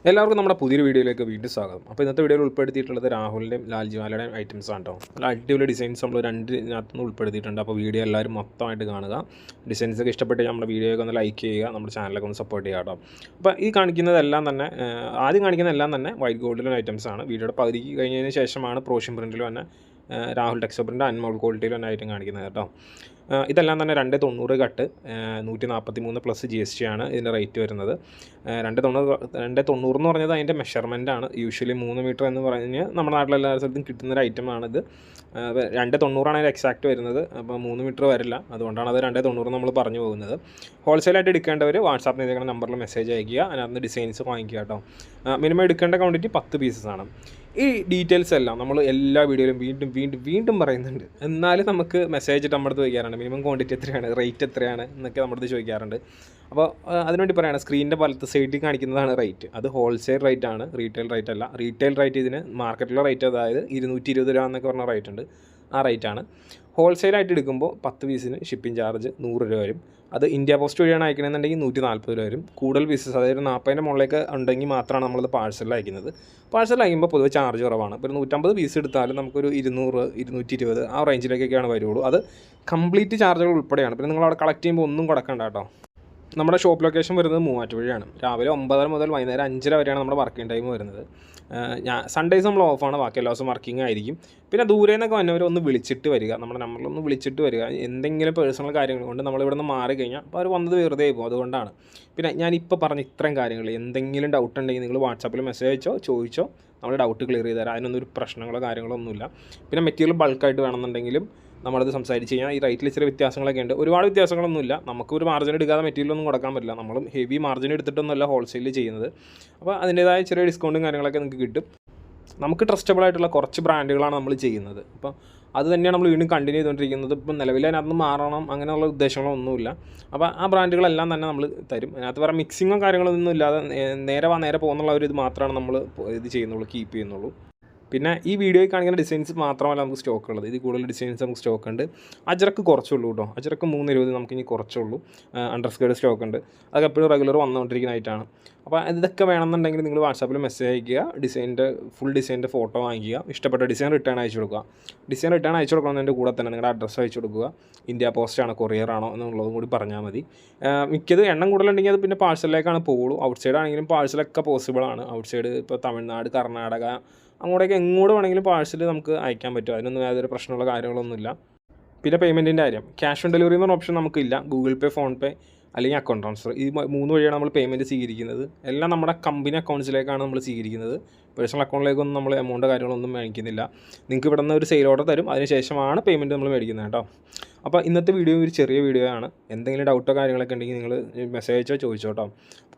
എല്ലാവർക്കും നമ്മുടെ പുതിയൊരു വീഡിയോയിലേക്ക് വീണ്ടും സ്വാഗതം. അപ്പോൾ ഇന്നത്തെ വീഡിയോയിൽ ഉൾപ്പെടുത്തിയിട്ടുള്ളത് രാഹുലിൻ്റെയും ലാൽജിമാലയുടെയും ഐറ്റംസ് ആണ് കേട്ടോ. നല്ല അടിപൊളി ഡിസൈൻസ് നമ്മൾ രണ്ടിനകത്തുനിന്ന് ഉൾപ്പെടുത്തിയിട്ടുണ്ട്. അപ്പോൾ വീഡിയോ എല്ലാവരും മൊത്തമായിട്ട് കാണുക. ഡിസൈൻസൊക്കെ ഇഷ്ടപ്പെട്ട് നമ്മുടെ വീഡിയോയൊക്കെ ഒന്ന് ലൈക്ക് ചെയ്യുക, നമ്മുടെ ചാനലൊക്കെ ഒന്ന് സപ്പോർട്ട് ചെയ്യുക കേട്ടോ. അപ്പോൾ ഈ കാണിക്കുന്നതെല്ലാം തന്നെ ആദ്യം കാണിക്കുന്നതെല്ലാം തന്നെ വൈറ്റ് ഗോൾഡിലും ഐറ്റംസ് ആണ്. വീഡിയോയുടെ പകുതിക്ക് കഴിഞ്ഞതിന് ശേഷമാണ് പ്രോഷ്യൻ പ്രിൻറ്റിലും തന്നെ രാഹുൽ ടെക്സോ പ്രിൻ്റ് അൻമോൾ ക്വാളിറ്റിയിലും തന്നെ ഐറ്റം കാണിക്കുന്നത് കേട്ടോ. ഇതെല്ലാം തന്നെ 290 കട്ട് 143 പ്ലസ് GST ആണ് ഇതിൻ്റെ റേറ്റ് വരുന്നത്. 290 എന്ന് പറഞ്ഞത് അതിൻ്റെ മെഷർമെൻ്റ് ആണ്. യൂഷ്വലി 3 മീറ്റർ എന്ന് പറഞ്ഞ് നമ്മുടെ നാട്ടിലെല്ലാ സ്ഥലത്തും കിട്ടുന്നൊരു ഐറ്റമാണിത്. 290 അതിൻ്റെ എക്സാക്റ്റ് വരുന്നത്. അപ്പോൾ 3 മീറ്റർ വരില്ല, അതുകൊണ്ടാണ് അത് 290 നമ്മൾ പറഞ്ഞു പോകുന്നത്. ഹോൾസെയിലായിട്ട് എടുക്കേണ്ടവർ വാട്സാപ്പിൽ നിൽക്കുന്ന നമ്പറിൽ മെസ്സേജ് അയക്കുക, അതിനകത്ത് ഡിസൈൻസ് വാങ്ങിക്കുക കേട്ടോ. മിനിമം എടുക്കേണ്ട ക്വാണ്ടിറ്റി 10 പീസസ് ആണ്. ഈ ഡീറ്റെയിൽസ് എല്ലാം നമ്മൾ എല്ലാ വീഡിയോയിലും വീണ്ടും പറയുന്നുണ്ട്. എന്നാലും നമുക്ക് മെസ്സേജ് ഇട്ട് നമ്മുടെ അടുത്ത് ചോദിക്കാറുണ്ട്, മിനിമം ക്വാണ്ടിറ്റി എത്രയാണ്, റേറ്റ് എത്രയാണ് എന്നൊക്കെ നമ്മുടെ അടുത്ത് ചോദിക്കാറുണ്ട്. അപ്പോൾ അതിനുവേണ്ടി പറയുകയാണ്, സ്ക്രീനിൻ്റെ വലത്ത് സൈഡിൽ കാണിക്കുന്നതാണ് റേറ്റ്. അത് ഹോൾസെയിൽ റേറ്റ് ആണ്, റീറ്റെയിൽ റേറ്റ് അല്ല. റീറ്റെയിൽ റേറ്റ് ഇതിന് മാർക്കറ്റിലെ റേറ്റ്, അതായത് 220 രൂപ എന്നൊക്കെ പറഞ്ഞ റേറ്റ് ഉണ്ട്, ആ റേറ്റാണ്. ഹോൾസെയിലായിട്ട് എടുക്കുമ്പോൾ 10 പീസിന് ഷിപ്പിംഗ് ചാർജ് 100 രൂപ വരും. അത് ഇന്ത്യ പോസ്റ്റ് വഴിയാണ് അയക്കണമെന്നുണ്ടെങ്കിൽ 140 രൂപ വരും. കൂടുതൽ പീസസ്, അതായത് 40ൻ്റെ മുകളിലേക്ക് ഉണ്ടെങ്കിൽ മാത്രമാണ് നമ്മളത് പാഴ്സലിൽ അയക്കുന്നത്. പാഴ്സൽ അയക്കുമ്പോൾ പൊതുവെ ചാർജ് കുറവാണ്. ഇപ്പോൾ 150 പീസ് എടുത്താലും നമുക്കൊരു 200, 220 ആ റേഞ്ചിലേക്കൊക്കെയാണ് വരുള്ളൂ. അത് കംപ്ലീറ്റ് ചാർജുകൾ ഉൾപ്പെടെയാണ്. പിന്നെ നിങ്ങൾ അവിടെ കളക്ട് ചെയ്യുമ്പോൾ ഒന്നും കൊടുക്കണ്ട കേട്ടോ. നമ്മുടെ ഷോപ്പ് ലൊക്കേഷൻ വരുന്നത് മൂവാറ്റുപുഴയാണ്. രാവിലെ 9 മുതൽ വൈകുന്നേരം 5:30 വരെയാണ് നമ്മുടെ വർക്കിംഗ് ടൈം വരുന്നത്. സൺഡേസ് നമ്മൾ ഓഫാണ്, ബാക്കി എല്ലാ ദിവസവും വർക്കിംഗ് ആയിരിക്കും. പിന്നെ ദൂരെ നിന്നൊക്കെ വന്നവർ ഒന്ന് വിളിച്ചിട്ട് വരിക, നമ്മുടെ നമ്പറിലൊന്ന് വിളിച്ചിട്ട് വരിക. എന്തെങ്കിലും പേഴ്സണൽ കാര്യങ്ങൾ കൊണ്ട് നമ്മളിവിടെ നിന്ന് മാറി കഴിഞ്ഞാൽ അപ്പോൾ അവർ വന്നത് വെറുതെ പോകും, അതുകൊണ്ടാണ്. പിന്നെ ഞാനിപ്പോൾ പറഞ്ഞ ഇത്രയും കാര്യങ്ങൾ, എന്തെങ്കിലും ഡൗട്ട് ഉണ്ടെങ്കിൽ നിങ്ങൾ വാട്സാപ്പിൽ മെസ്സേജ് അയച്ചോ, ചോദിച്ചോ, നമ്മൾ ഡൗട്ട് ക്ലിയർ ചെയ്ത് തരാം. അതിനൊന്നും ഒരു പ്രശ്നങ്ങളോ കാര്യങ്ങളോ ഒന്നുമില്ല. പിന്നെ മെറ്റീരിയൽ ബൾക്കായിട്ട് വേണമെന്നുണ്ടെങ്കിലും നമ്മളത് സംസാരിച്ച് കഴിഞ്ഞാൽ ഈ റേറ്റിൽ ഇച്ചിരി വ്യത്യാസങ്ങളൊക്കെ ഉണ്ട്. ഒരുപാട് വ്യത്യാസങ്ങളൊന്നുമില്ല. നമുക്ക് ഒരു മാർജിൻ എടുക്കാതെ മെറ്റീരിയലൊന്നും കൊടുക്കാൻ പറ്റില്ല. നമ്മളും ഹെവി മാർജിൻ എടുത്തിട്ടൊന്നുമല്ല ഹോൾസെയിൽ ചെയ്യുന്നത്. അപ്പോൾ അതിൻ്റേതായ ചെറിയ ഡിസ്കൗണ്ടും കാര്യങ്ങളൊക്കെ നിങ്ങൾക്ക് കിട്ടും. നമുക്ക് ട്രസ്റ്റബിൾ ആയിട്ടുള്ള കുറച്ച് ബ്രാൻഡുകളാണ് നമ്മൾ ചെയ്യുന്നത്. അപ്പോൾ അത് തന്നെയാണ് നമ്മൾ വീണ്ടും കണ്ടിന്യൂ ചെയ്തുകൊണ്ടിരിക്കുന്നത്. ഇപ്പം നിലവിൽ അതിനകത്ത് മാറണം അങ്ങനെയുള്ള ഉദ്ദേശങ്ങളൊന്നുമില്ല. അപ്പോൾ ആ ബ്രാൻഡുകളെല്ലാം തന്നെ നമ്മൾ തരും. അതിനകത്ത് വേറെ മിക്സിങ്ങോ കാര്യങ്ങളൊന്നും ഇല്ലാതെ നേരെ പോകുന്നുള്ള ഒരു ഇത് മാത്രമാണ് നമ്മൾ ഇത് ചെയ്യുന്നുള്ളൂ, കീപ്പ് ചെയ്യുന്നുള്ളൂ. പിന്നെ ഈ വീഡിയോയിൽ കാണിക്കുന്ന ഡിസൈൻസ് മാത്രമല്ല നമുക്ക് സ്റ്റോക്ക് ഉള്ളത്, ഇതിൽ കൂടുതൽ ഡിസൈൻസ് നമുക്ക് സ്റ്റോക്ക് ഉണ്ട്. അജറക്ക് കുറച്ചുള്ളൂ കേട്ടോ. അജറക്ക് 320 നമുക്ക് ഇനി കുറച്ചുള്ളൂ. അണ്ടർസ്കേർഡ് സ്റ്റോക്ക് ഉണ്ട്, അതൊക്കെ എപ്പോഴും റെഗുലർ വന്നുകൊണ്ടിരിക്കുന്നതായിട്ടാണ്. അപ്പോൾ ഇതൊക്കെ വേണമെന്നുണ്ടെങ്കിൽ നിങ്ങൾ വാട്സാപ്പിൽ മെസ്സേജ് അയക്കുക, ഫുൾ ഡിസൈൻ്റെ ഫോട്ടോ വാങ്ങിക്കുക, ഇഷ്ടപ്പെട്ട ഡിസൈൻ റിട്ടേൺ അയച്ചു കൊടുക്കുക. ഡിസൈൻ റിട്ടേൺ അയച്ചു കൊടുക്കുന്നതിൻ്റെ കൂടെ തന്നെ നിങ്ങളുടെ അഡ്രസ്സ് അയച്ചു കൊടുക്കുക. ഇന്ത്യ പോസ്റ്റ് ആണോ കൊറിയർ ആണോ എന്നുള്ളതും കൂടി പറഞ്ഞാൽ മതി. മിക്കത് എണ്ണം കൂടുതലുണ്ടെങ്കിൽ അത് പിന്നെ പാഴ്സലിലേക്കാണ് പോകുള്ളൂ. ഔട്ട് സൈഡ് ആണെങ്കിലും പാഴ്സലൊക്കെ പോസിബിളാണ്. ഔട്ട് സൈഡ് ഇപ്പോൾ തമിഴ്നാട്, കർണാടക അങ്ങോട്ടേക്ക് എങ്ങോട്ട് വേണമെങ്കിലും പാഴ്സൽ നമുക്ക് അയക്കാൻ പറ്റും. അതിനൊന്നും യാതൊരു പ്രശ്നമുള്ള കാര്യങ്ങളൊന്നുമില്ല. പിന്നെ പേയ്മെൻറ്റിൻ്റെ കാര്യം, ക്യാഷ് ഓൺ ഡെലിവറി എന്നൊരു ഓപ്ഷൻ നമുക്കില്ല. ഗൂഗിൾ പേ, ഫോൺ പേ അല്ലെങ്കിൽ അക്കൗണ്ട് ട്രാൻസ്ഫർ, ഈ 3 വഴിയാണ് നമ്മൾ പേയ്മെൻറ്റ് സ്വീകരിക്കുന്നത്. എല്ലാം നമ്മുടെ കമ്പനി അക്കൗണ്ട്സിലേക്കാണ് നമ്മൾ സ്വീകരിക്കുന്നത്. പേഴ്സണൽ അക്കൗണ്ടിലേക്കൊന്നും നമ്മൾ എമൗണ്ട് കാര്യങ്ങളൊന്നും മേടിക്കുന്നില്ല. നിങ്ങൾക്ക് ഇവിടെ നിന്ന് ഒരു സെയിൽ ഓർഡർ തരും, അതിനുശേഷമാണ് പേയ്മെൻറ്റ് നമ്മൾ മേടിക്കുന്നത് കേട്ടോ. അപ്പോൾ ഇന്നത്തെ വീഡിയോ ഒരു ചെറിയ വീഡിയോ ആണ്. എന്തെങ്കിലും ഡൗട്ടോ കാര്യങ്ങളൊക്കെ ഉണ്ടെങ്കിൽ നിങ്ങൾ മെസ്സേജ് അയച്ചോ, ചോദിച്ചോ കേട്ടോ.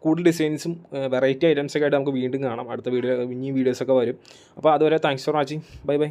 കൂടുതൽ ഡിസൈൻസും വെറൈറ്റി ഐറ്റംസൊക്കെ ആയിട്ട് നമുക്ക് വീണ്ടും കാണാം. അടുത്ത വീഡിയോസൊക്കെ വരും. അപ്പോൾ അതുവരെ thanks for watching. Bye bye.